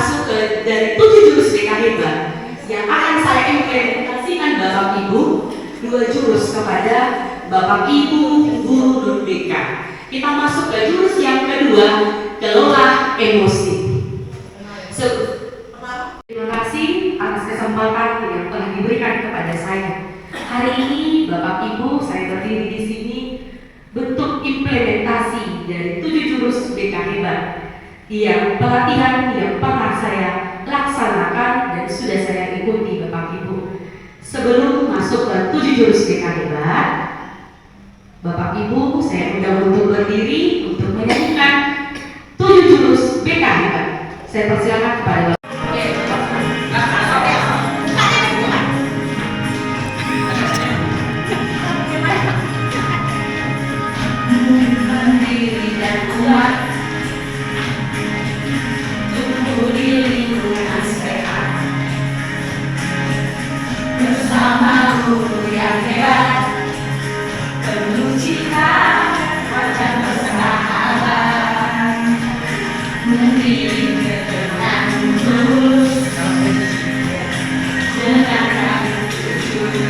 masuk ke dari 7 jurus BK hebat yang akan saya implementasikan Bapak Ibu, 2 jurus kepada Bapak Ibu guru non BK. Kita masuk ke jurus yang kedua, kelola emosi. Terima kasih atas kesempatan yang telah diberikan kepada saya. Hari ini Bapak Ibu saya berdiri di sini bentuk implementasi dari 7 jurus BK hebat yang pelatihan yang pernah saya laksanakan dan sudah saya ikuti Bapak Ibu. Sebelum masuk ke 7 jurus BK hebat, Bapak Ibu saya undang untuk berdiri untuk menyanyikan 7 jurus BK hebat. Saya persilakan kepada Bapak. Mandiri dan kuat, tumbuh di lingkungan sehat, bersama guru yang hebat, penuh cinta dan persahabatan, mendidik dengan tulus, dengan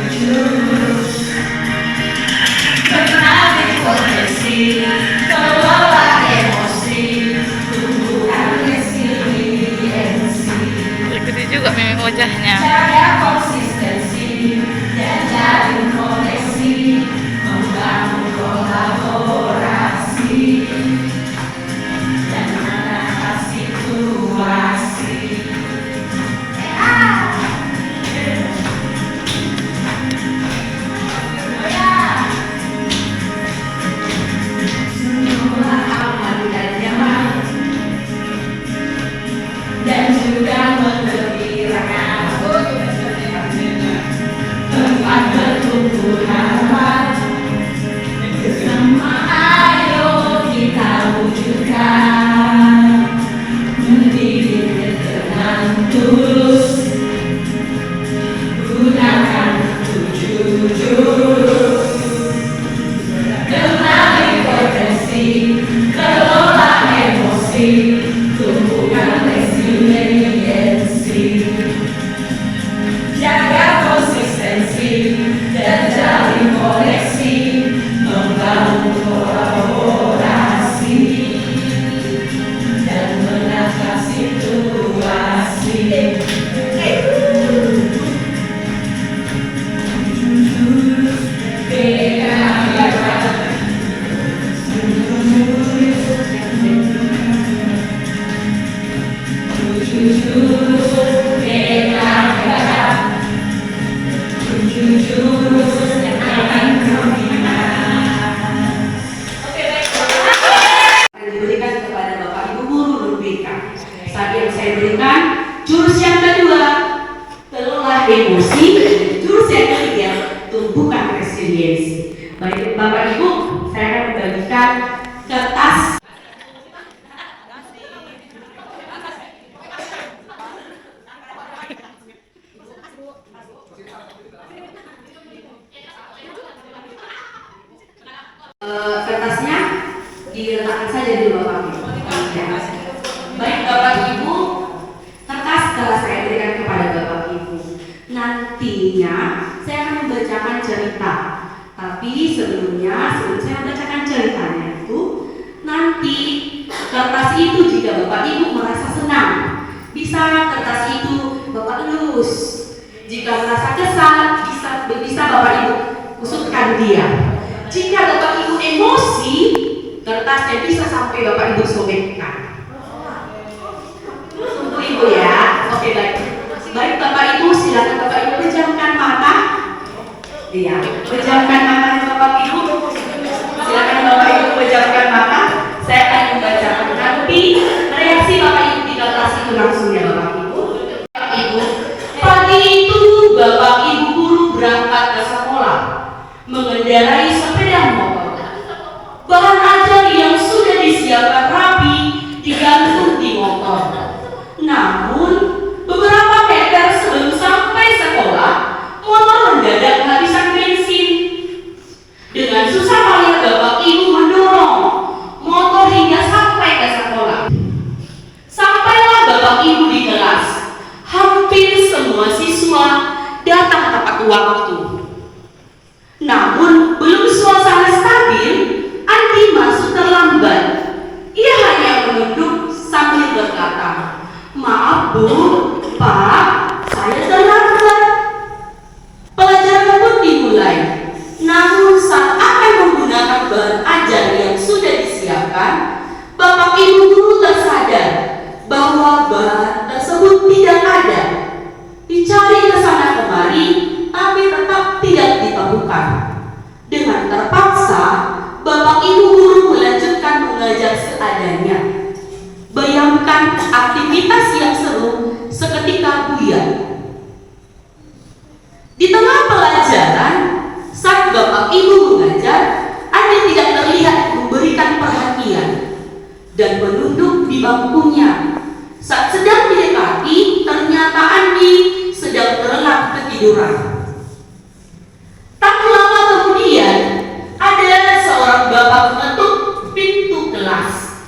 jujur. Kelola emosi, tumbuhkan resiliensi. Ikuti juga memang wajahnya. Jaga konsistensi dan jalin koneksi, membangun kolaborasi dan mengatasi situasi. Dan juga menggembirakan tempat bertumbuh harapan, bersama ayo kita wujudkan, mendidik dengan tulus, gunakan 7 jurus, kenali potensi, kelola emosi, tumbuhkan resiliensi, jaga konsistensi dan jalin koneksi, membangun kolaborasi dan mengatasi situasi. Diberikan kepada Bapak Ibu guru non BK. Saat yang saya berikan jurus yang kedua, kelola emosi, dan jurus yang ketiga, tumbuhkan resiliensi. Baik Bapak Ibu, saya akan membagikan kertas. Kertasnya diletakkan saja di Bapak Ibu. Baik Bapak Ibu, kertas telah saya berikan kepada Bapak Ibu. Nantinya saya akan membacakan cerita. Tapi sebelum saya membacakan ceritanya itu, nanti kertas itu jika Bapak Ibu merasa senang, bisa kertas itu Bapak elus. Jika merasa kesal, bisa Bapak Ibu usutkan dia. Jika Bapak Ibu emosi, kertasnya bisa sampai Bapak Ibu sobekkan. Tunggu Ibu ya. Oke baik. Baik Bapak Ibu, silakan Bapak Ibu pejamkan mata. Iya, pejamkan mata Bapak Ibu. Silakan Bapak Ibu pejamkan mata. Saya akan membacakan nanti reaksi Bapak Ibu di kertas itu langsung ya Bapak Ibu. Bapak Ibu, pagi itu Bapak Ibu guru berangkat ke sekolah mengendarai sepeda motor. Bahan ajar yang sudah disiapkan rapi digantung di motor. Namun beberapa meter sebelum sampai sekolah, motor mendadak kehabisan bensin. Dengan susah payah Bapak Ibu mendorong motor hingga sampai ke sekolah. Sampailah Bapak Ibu di adanya. Bayangkan aktivitas yang seru seketika buyar. Di tengah pelajaran, saat Bapak Ibu mengajar, Andi tidak terlihat memberikan perhatian dan menunduk di bangkunya. Saat sedang didekati, ternyata Andi sedang terlelap ketiduran. Tak lama kemudian, ada seorang bapak mengetuk pintu kelas.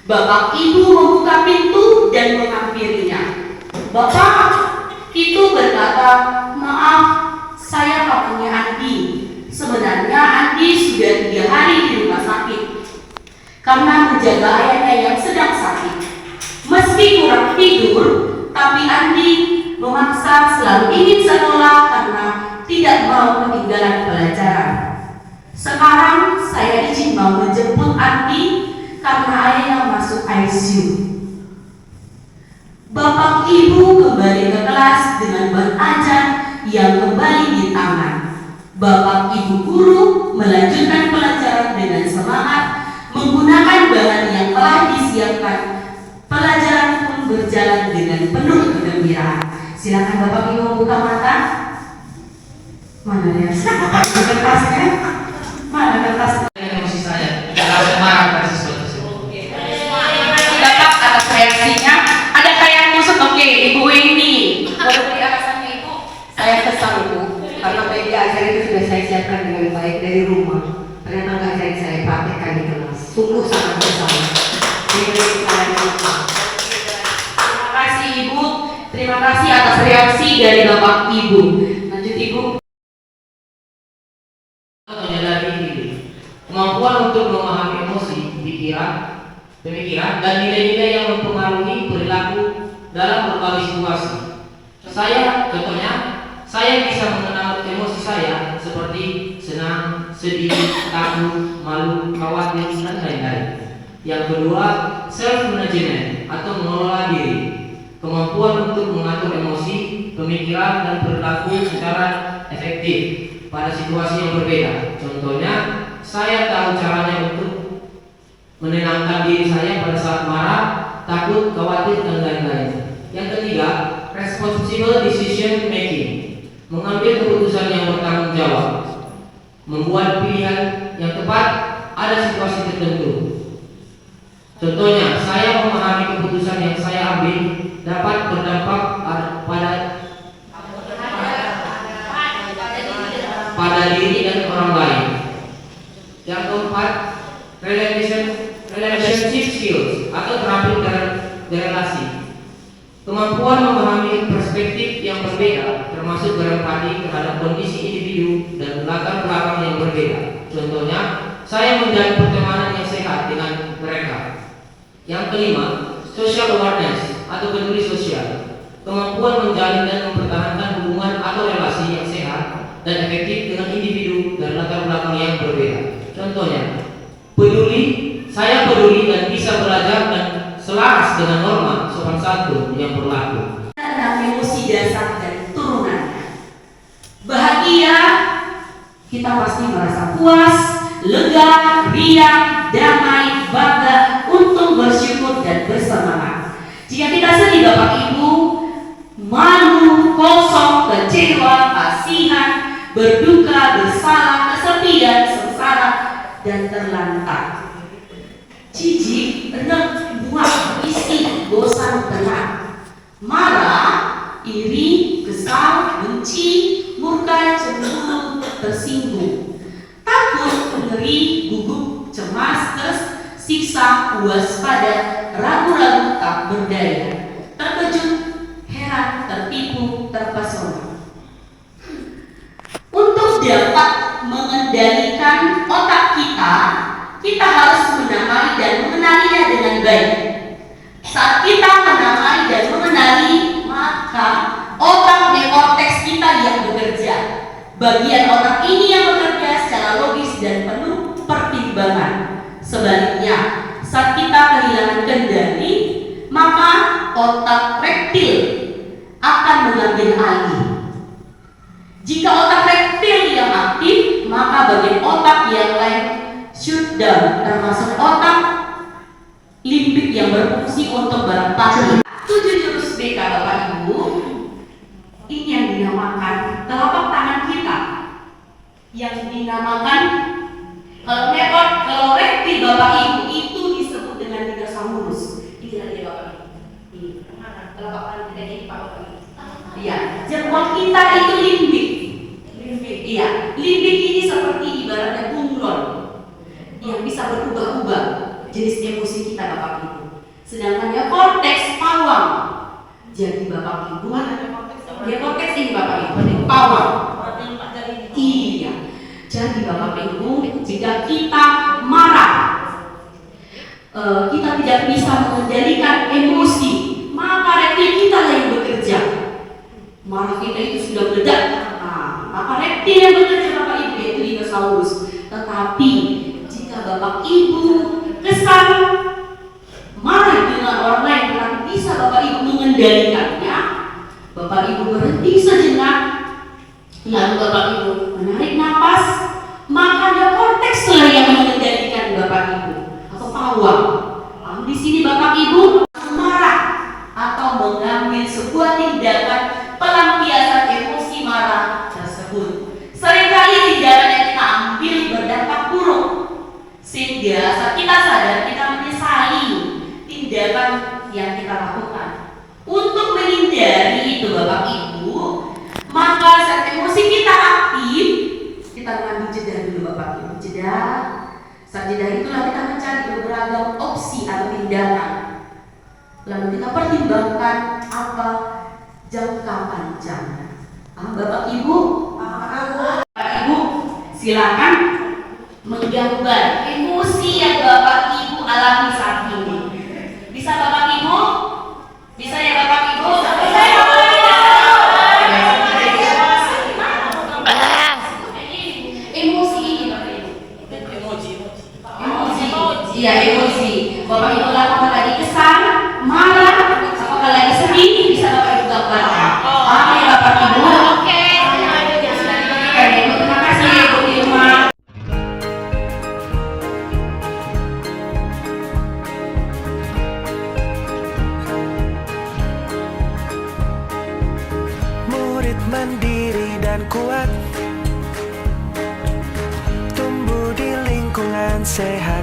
Bapak Ibu membuka pintu dan menghampirinya. Bapak itu berkata, "Maaf, saya pamannya Andi. Sebenarnya Andi sudah 3 hari di rumah sakit karena menjaga ayahnya yang sedang sakit. Meski kurang tidur, tapi Andi memaksa selalu ingin sekolah karena tidak mau ketinggalan pelajaran. Sekarang saya izin mau menjemput Andi karena ayahnya masuk ICU." Bapak Ibu kembali ke kelas dengan ban ajar yang kembali di tangan. Bapak Ibu guru melanjutkan pelajaran dengan semangat menggunakan bahan yang telah disiapkan. Pelajaran pun berjalan dengan penuh kegembiraan. Silakan Bapak Ibu membuka mata. Mana ya? Bapak Ibu kertasnya? Mana kertasnya? Emosi saya, tidak marah pada sesuatu. Dapat atas reaksinya. Ada kayak kusut. Oke, Ibu ini. Kalau beri alasannya Ibu, saya kesal Bu, karena media ajar itu sudah saya siapkan dengan baik dari rumah. Ternyata nggak jadi saya praktekkan di kelas. Sungguh sangat kesal. Terima kasih Ibu. Terima kasih atas reaksi dari Bapak Ibu. Lanjut Ibu. Menyadari diri, kemampuan untuk memahami emosi, pemikiran, dan nilai-nilai yang mempengaruhi perilaku dalam berbagai situasi. Contohnya, saya bisa mengenal emosi saya seperti senang, sedih, takut, malu, khawatir, dan lain-lain. Yang kedua, self management atau mengelola diri, kemampuan untuk mengatur emosi, pemikiran, dan perilaku secara efektif pada situasi yang berbeda. Contohnya, saya tahu caranya untuk menenangkan diri saya pada saat marah, takut, khawatir, dan lain-lain. Yang ketiga, responsible decision making, mengambil keputusan yang bertanggung jawab, membuat pilihan yang tepat ada situasi tertentu. Contohnya, saya memahami keputusan yang saya ambil dapat berdampak pada diri dan orang lain. Yang keempat, relationship skills atau terampil berrelasi, kemampuan memahami perspektif yang berbeda, termasuk berempati terhadap kondisi individu dan latar belakang yang berbeda. Contohnya, saya menjalin pertemanan yang sehat dengan mereka. Yang kelima, social awareness atau peduli sosial, kemampuan menjalin dan mempertahankan hubungan atau relasi yang sehat dan efektif dengan individu dan latar belakang yang berbeda. Contohnya, saya peduli dan bisa belajar dan selaras dengan norma sopan santun yang berlaku. Tentang emosi dasar dan turunannya. Bahagia, kita pasti merasa puas, lega, riang, damai, bangga, untung, bersyukur, dan bersemangat. Jika kita sedih Bapak Ibu, malu, kosong, kecewa, kasihan, berduka, bersalah, kesepian, sengsara, dan terlantar. Jijik, enek, muak, isi, bosan, berat, marah, iri, kesal, benci, murka, cemburu, tersinggung, takut, ngeri, gugup, cemas, tersiksa, waspada, ragu-ragu, tak berdaya, terkejut, heran, tertipu, terpesona. Untuk dapat mengendalikan otak kita harus menamai dan mengenalinya dengan baik. Saat kita menamai dan mengenali, maka otak neokorteks kita yang bekerja. Bagian otak ini yang bekerja secara logis dan penuh pertimbangan. Sebaliknya, saat kita kehilangan kendali, maka otak rektil akan mengambil alih. Jika otak rektil yang aktif, maka bagian otak yang lain shutdown, termasuk otak yang berfungsi untuk beradaptasi. 7 jurus BK Bapak Ibu, ini yang dinamakan telapak tangan kita, yang dinamakan kalau reptil Bapak Ibu itu disebut dengan dinosaurus. Ini dia Bapak Ibu. Ini telapak tangan kita ini Pak Bapak Ibu. Iya, jempol kita itu limbik. Iya, limbik ini seperti ibaratnya bunglon yang bisa berubah-ubah jenis emosi kita Bapak Ibu. Sedangkan ya korteks pawang. Jadi Bapak Ibu, ya korteks ini Bapak Ibu, pawang. Iya. Jadi Bapak Ibu, jika kita marah, kita tidak bisa mengendalikan emosi, maka reptil kita yang bekerja. Marah kita itu sudah meledak. Maka reptil yang bekerja Bapak Ibu yaitu dinosaurus. Tetapi jika Bapak Ibu kesal marah dengan orang lain tetapi bisa Bapak Ibu mengendalikannya, Bapak Ibu berhenti sejenak, lalu Bapak Ibu menarik nafas, maka ada korteks yang mengendalikan Bapak Ibu atau pawang. Lalu di sini Bapak Ibu marah atau mengambil sebuah tindakan pelampiasan emosi marah tersebut. Seringkali tindakan yang kita ambil berdampak buruk, sehingga saat kita sadar kita menyesali tindakan yang kita lakukan. Untuk menghindari itu Bapak Ibu, maka saat emosi kita aktif, kita mengambil jeda dulu Bapak Ibu. Jeda. Saat jeda itulah kita mencari beberapa opsi atau tindakan. Lalu kita pertimbangkan apa jangka panjangnya. Bapak Ibu, silakan menggambar emosi yang Bapak Ibu alami saat ini. Bisa Bapak Ibu? Bisa ya Bapak Ibu? Bisa ya Bapak Ibu? Emosi ini Bapak Ibu. Emosi. Iya, emosi. Bapak Ibu apakah lagi kesal, marah, apakah lagi sedih, bisa Bapak Ibu gambarkan. Oke Bapak Ibu. Oke. Terima kasih Ibu Irma. Murid mandiri dan kuat, tumbuh di lingkungan sehat,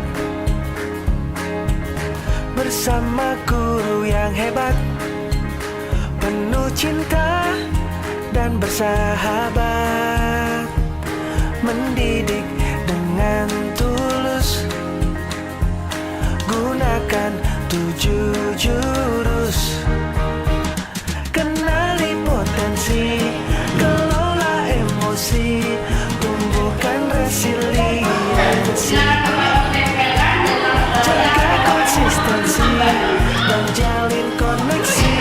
bersama guru yang hebat, penuh cinta dan bersahabat, mendidik dengan tulus, gunakan 7 jurus. Kenali potensi, kelola emosi, tumbuhkan resiliensi, jaga konsistensi, menjalin koneksi,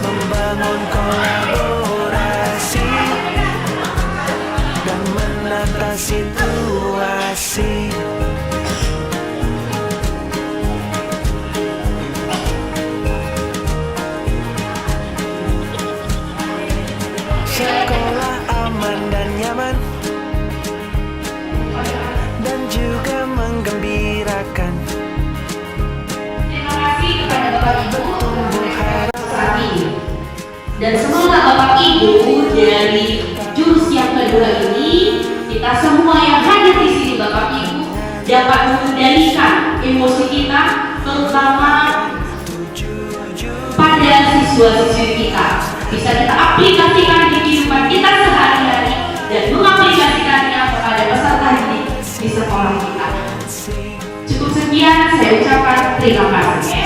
membangun kolaborasi, dan menata situasi. Sekolah aman dan nyaman, dan juga menggembirakan. Terima kasih kepada Bapak Ibu Tumbuh saat ini. Dan semoga Bapak Ibu dari jurus yang kedua ini, kita semua yang hadir di sini Bapak Ibu dapat mengendalikan emosi kita, terutama pada siswa-siswi kita. Bisa kita aplikasikan di kehidupan kita sehari-hari dan mengaplikasikannya kepada peserta didik di sekolah kita. Cukup sekian, saya ucapkan terima kasih.